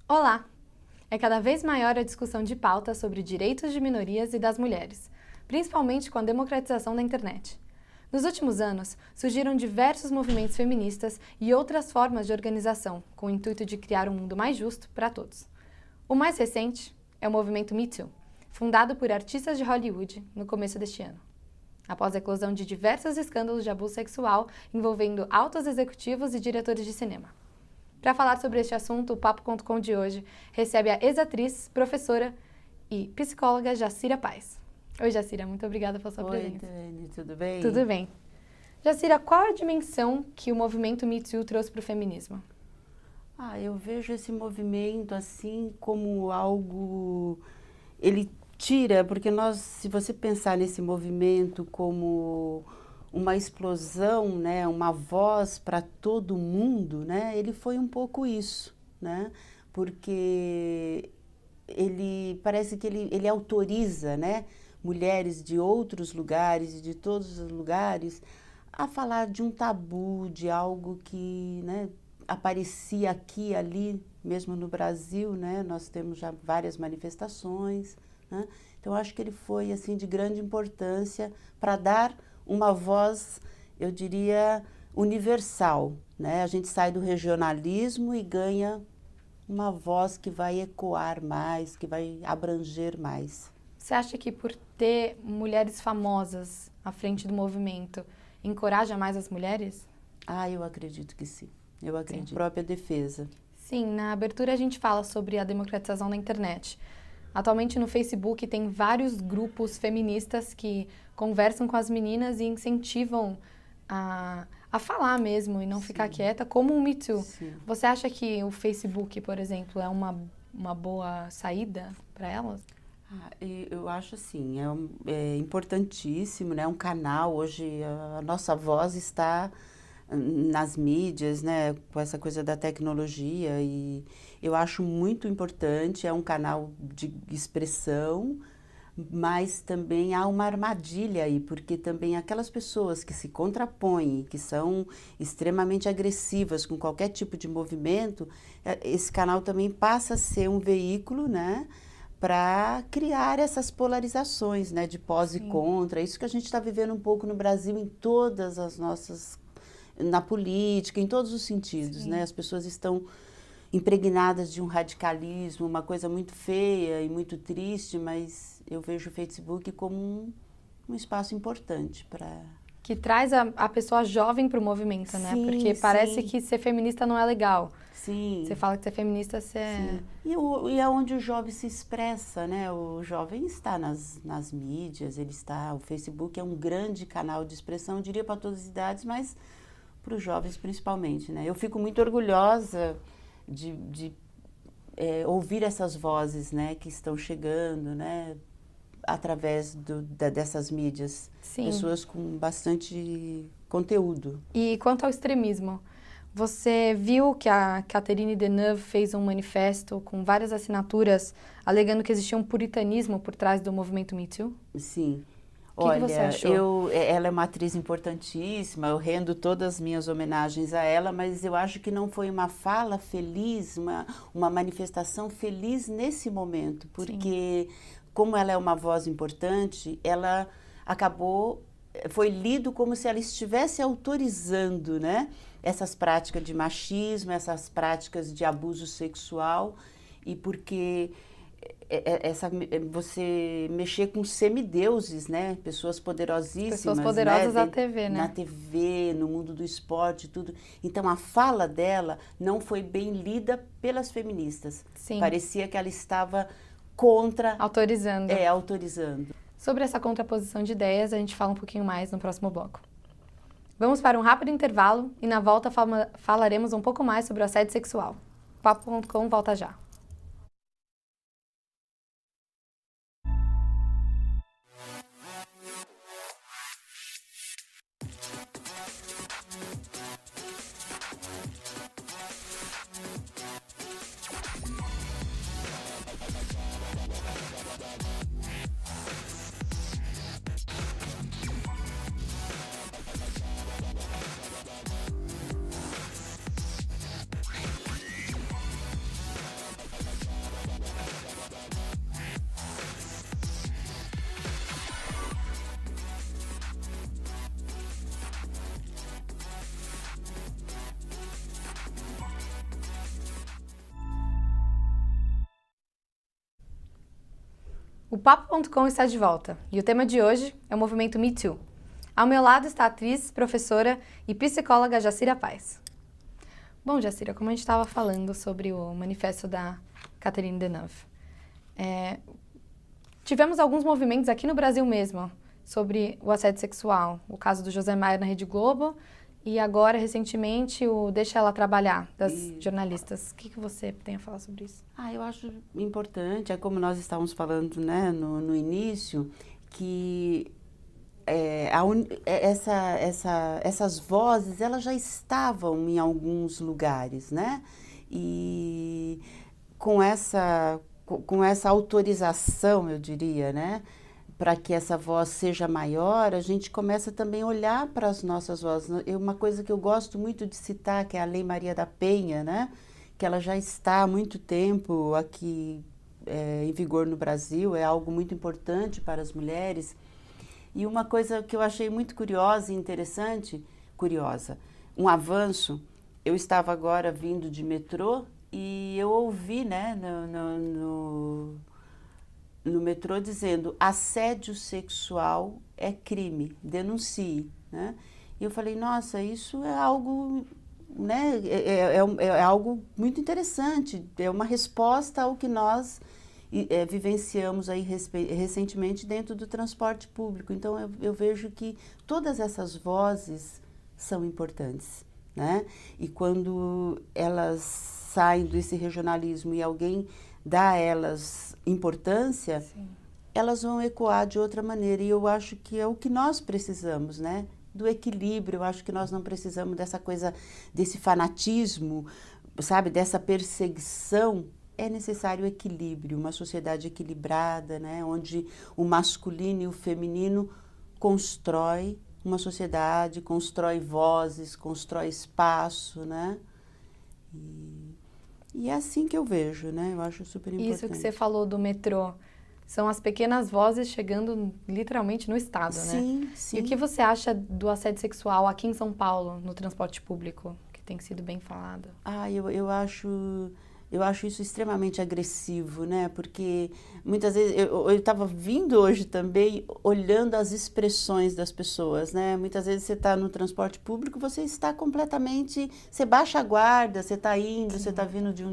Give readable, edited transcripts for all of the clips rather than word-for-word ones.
Olá! É cada vez maior a discussão de pauta sobre direitos de minorias e das mulheres, principalmente com a democratização da internet. Nos últimos anos, surgiram diversos movimentos feministas e outras formas de organização, com o intuito de criar um mundo mais justo para todos. O mais recente é o movimento Me Too, fundado por artistas de Hollywood no começo deste ano. Após a eclosão de diversos escândalos de abuso sexual envolvendo altos executivos e diretores de cinema. Para falar sobre este assunto, o Papo.com de hoje recebe a ex-atriz, professora e psicóloga Jacira Paz. Oi, Jacira, muito obrigada pela sua presença. Oi, Dani, tudo bem? Tudo bem. Jacira, qual a dimensão que o movimento Me Too trouxe para o feminismo? Eu vejo esse movimento assim como algo... Ele tira, porque se você pensar nesse movimento como uma explosão, né, uma voz para todo mundo, né, ele foi um pouco isso, né, porque parece que ele autoriza, né, mulheres de outros lugares e de todos os lugares a falar de um tabu, de algo que, né, aparecia aqui e ali, mesmo no Brasil, né, nós temos já várias manifestações, né, então acho que ele foi assim de grande importância para dar uma voz, eu diria, universal, né? A gente sai do regionalismo e ganha uma voz que vai ecoar mais, que vai abranger mais. Você acha que por ter mulheres famosas à frente do movimento, encoraja mais as mulheres? Eu acredito que sim. Eu acredito. Sim. Própria defesa. Sim, na abertura a gente fala sobre a democratização da internet. Atualmente no Facebook tem vários grupos feministas que conversam com as meninas e incentivam a falar mesmo e não Sim. ficar quieta, como o Me Too. Sim. Você acha que o Facebook, por exemplo, é uma boa saída para elas? Eu acho assim, é importantíssimo, né? Um canal, hoje a nossa voz está nas mídias, né, com essa coisa da tecnologia, e eu acho muito importante, é um canal de expressão, mas também há uma armadilha aí, porque também aquelas pessoas que se contrapõem, que são extremamente agressivas com qualquer tipo de movimento, esse canal também passa a ser um veículo, né, para criar essas polarizações, né, de pós Sim. e contra, isso que a gente está vivendo um pouco no Brasil em todas as nossas... na política, em todos os sentidos, né? As pessoas estão impregnadas de um radicalismo, uma coisa muito feia e muito triste, mas eu vejo o Facebook como um espaço importante para... Que traz a pessoa jovem para o movimento, né? Sim, porque parece sim. que ser feminista não é legal. Sim. Você fala que ser feminista, você é... E é onde o jovem se expressa, né? O jovem está nas mídias, o Facebook é um grande canal de expressão, eu diria para todas as idades, mas... para os jovens principalmente, né? Eu fico muito orgulhosa de ouvir essas vozes, né, que estão chegando, né, através dessas mídias. Sim. Pessoas com bastante conteúdo. E quanto ao extremismo, você viu que a Catherine Deneuve fez um manifesto com várias assinaturas alegando que existia um puritanismo por trás do movimento Me Too? Sim. O que você achou? Ela é uma atriz importantíssima, eu rendo todas as minhas homenagens a ela, mas eu acho que não foi uma fala feliz, uma manifestação feliz nesse momento, porque Sim. como ela é uma voz importante, ela foi lido como se ela estivesse autorizando, né, essas práticas de machismo, essas práticas de abuso sexual, e porque... você mexer com semideuses, né? Pessoas poderosíssimas. Pessoas poderosas né? na TV, né? Na TV, no mundo do esporte, tudo. Então, a fala dela não foi bem lida pelas feministas. Sim. Parecia que ela estava contra... Autorizando. Autorizando. Sobre essa contraposição de ideias, a gente fala um pouquinho mais no próximo bloco. Vamos para um rápido intervalo e na volta falaremos um pouco mais sobre o assédio sexual. Papo.com volta já. O Papo.com está de volta e o tema de hoje é o movimento Me Too. Ao meu lado está a atriz, professora e psicóloga Jacira Paz. Bom, Jacira, como a gente estava falando sobre o manifesto da Catherine Deneuve, tivemos alguns movimentos aqui no Brasil mesmo sobre o assédio sexual, o caso do José Maia na Rede Globo e agora, recentemente, o Deixa Ela Trabalhar, das jornalistas. O que você tem a falar sobre isso? Eu acho importante, é como nós estávamos falando, né, no início, que essas vozes, elas já estavam em alguns lugares, né? E com essa autorização, eu diria, né? Para que essa voz seja maior, a gente começa também a olhar para as nossas vozes. Uma coisa que eu gosto muito de citar, que é a Lei Maria da Penha, né? Que ela já está há muito tempo aqui em vigor no Brasil, é algo muito importante para as mulheres. E uma coisa que eu achei muito curiosa e interessante, um avanço, eu estava agora vindo de metrô e eu ouvi, né, no metrô dizendo: assédio sexual é crime, denuncie, né? E eu falei, nossa, isso é algo, né, é algo muito interessante, é uma resposta ao que nós vivenciamos aí recentemente dentro do transporte público. Então eu vejo que todas essas vozes são importantes, né? E quando elas saem desse regionalismo e alguém dá a elas importância, sim, elas vão ecoar de outra maneira. E eu acho que é o que nós precisamos, né? Do equilíbrio. Eu acho que nós não precisamos dessa coisa, desse fanatismo, sabe? Dessa perseguição. É necessário equilíbrio, uma sociedade equilibrada, né? Onde o masculino e o feminino constrói uma sociedade, constrói vozes, constrói espaço, né? E é assim que eu vejo, né? Eu acho super importante. Isso que você falou do metrô, são as pequenas vozes chegando literalmente no Estado, né? Sim, sim. E o que você acha do assédio sexual aqui em São Paulo, no transporte público, que tem sido bem falado? Eu acho isso extremamente agressivo, né? Porque muitas vezes, eu estava vindo hoje também olhando as expressões das pessoas, né? Muitas vezes você está no transporte público, você está completamente, você baixa a guarda, você está indo, você está vindo de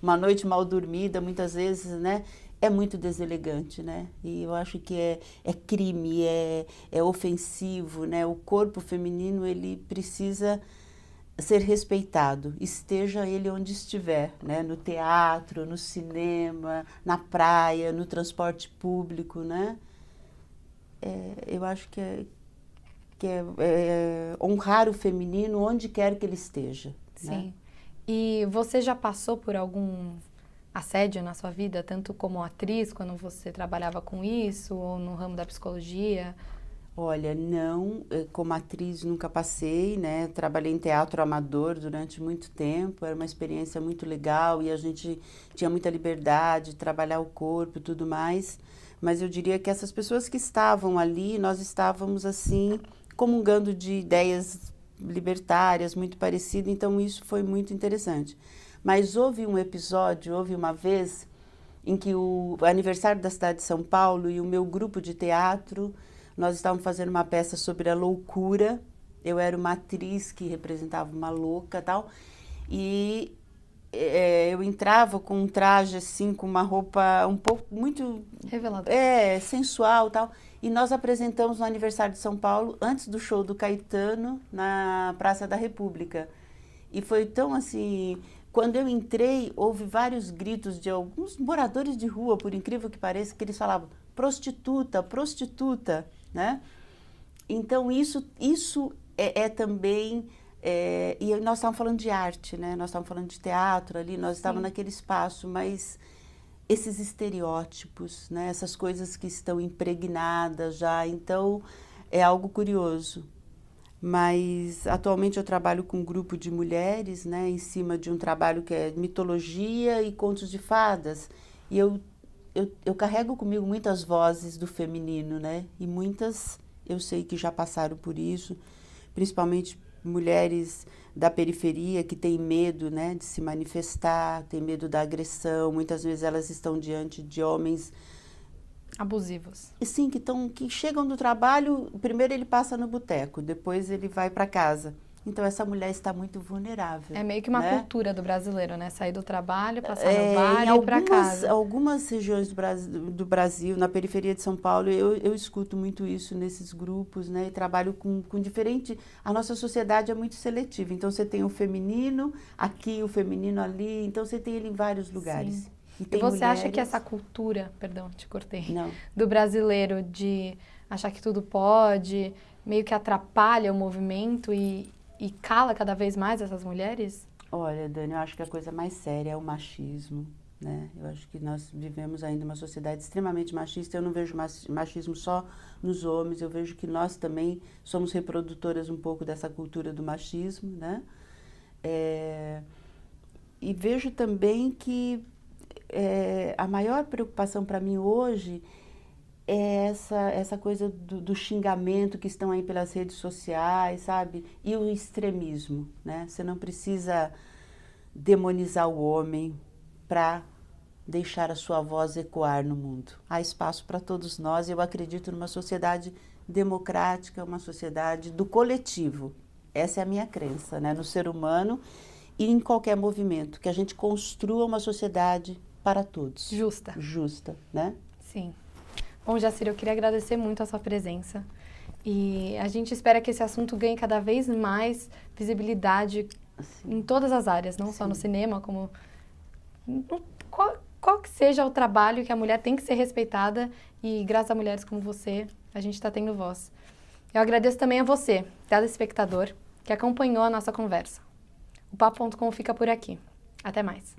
uma noite mal dormida, muitas vezes, né? É muito deselegante, né? E eu acho que é crime, é ofensivo, né? O corpo feminino, ele precisa ser respeitado, esteja ele onde estiver, né? No teatro, no cinema, na praia, no transporte público, né? Eu acho que é honrar o feminino onde quer que ele esteja. Sim. Né? E você já passou por algum assédio na sua vida, tanto como atriz, quando você trabalhava com isso, ou no ramo da psicologia? Olha, não, como atriz nunca passei, né? Trabalhei em teatro amador durante muito tempo, era uma experiência muito legal e a gente tinha muita liberdade de trabalhar o corpo e tudo mais. Mas eu diria que essas pessoas que estavam ali, nós estávamos assim, comungando de ideias libertárias, muito parecidas, então isso foi muito interessante. Mas houve um episódio, houve uma vez em que o aniversário da cidade de São Paulo e o meu grupo de teatro, nós estávamos fazendo uma peça sobre a loucura. Eu era uma atriz que representava uma louca e tal. E eu entrava com um traje assim, com uma roupa um pouco muito... reveladora. Sensual e tal. E nós apresentamos no aniversário de São Paulo, antes do show do Caetano, na Praça da República. E foi tão assim... Quando eu entrei, houve vários gritos de alguns moradores de rua, por incrível que pareça, que eles falavam: prostituta, prostituta, né? Então isso é também, e nós estávamos falando de arte, né? Nós estávamos falando de teatro ali, nós estávamos naquele espaço, mas esses estereótipos, né? Essas coisas que estão impregnadas já, então é algo curioso. Mas atualmente eu trabalho com um grupo de mulheres, né? Em cima de um trabalho que é mitologia e contos de fadas, e eu carrego comigo muitas vozes do feminino, né? E muitas eu sei que já passaram por isso, principalmente mulheres da periferia que têm medo, né, de se manifestar, têm medo da agressão. Muitas vezes elas estão diante de homens Abusivos. E sim, que chegam do trabalho, primeiro ele passa no boteco, depois ele vai para casa. Então, essa mulher está muito vulnerável. É meio que uma né? cultura do brasileiro, né? Sair do trabalho, passar no bar e ir para Em casa. algumas regiões do Brasil, na periferia de São Paulo, eu escuto muito isso nesses grupos, né? E trabalho com diferente... A nossa sociedade é muito seletiva. Então, você tem o feminino aqui, o feminino ali. Então, você tem ele em vários lugares. Sim. E você acha que essa cultura, perdão, te cortei, Não. do brasileiro de achar que tudo pode, meio que atrapalha o movimento e cala cada vez mais essas mulheres? Olha, Dani, eu acho que a coisa mais séria é o machismo, né? Eu acho que nós vivemos ainda uma sociedade extremamente machista. Eu não vejo machismo só nos homens, eu vejo que nós também somos reprodutoras um pouco dessa cultura do machismo, né? E vejo também que a maior preocupação para mim hoje é essa coisa do xingamento que estão aí pelas redes sociais, sabe? E o extremismo, né? Você não precisa demonizar o homem para deixar a sua voz ecoar no mundo. Há espaço para todos nós e eu acredito numa sociedade democrática, uma sociedade do coletivo. Essa é a minha crença, né? No ser humano e em qualquer movimento, que a gente construa uma sociedade para todos. Justa. Justa, né? Sim. Bom, Jacira, eu queria agradecer muito a sua presença e a gente espera que esse assunto ganhe cada vez mais visibilidade em todas as áreas, não só no cinema, como qual que seja o trabalho que a mulher tem que ser respeitada e graças a mulheres como você, a gente está tendo voz. Eu agradeço também a você, telespectador, que acompanhou a nossa conversa. O Papo.com fica por aqui. Até mais.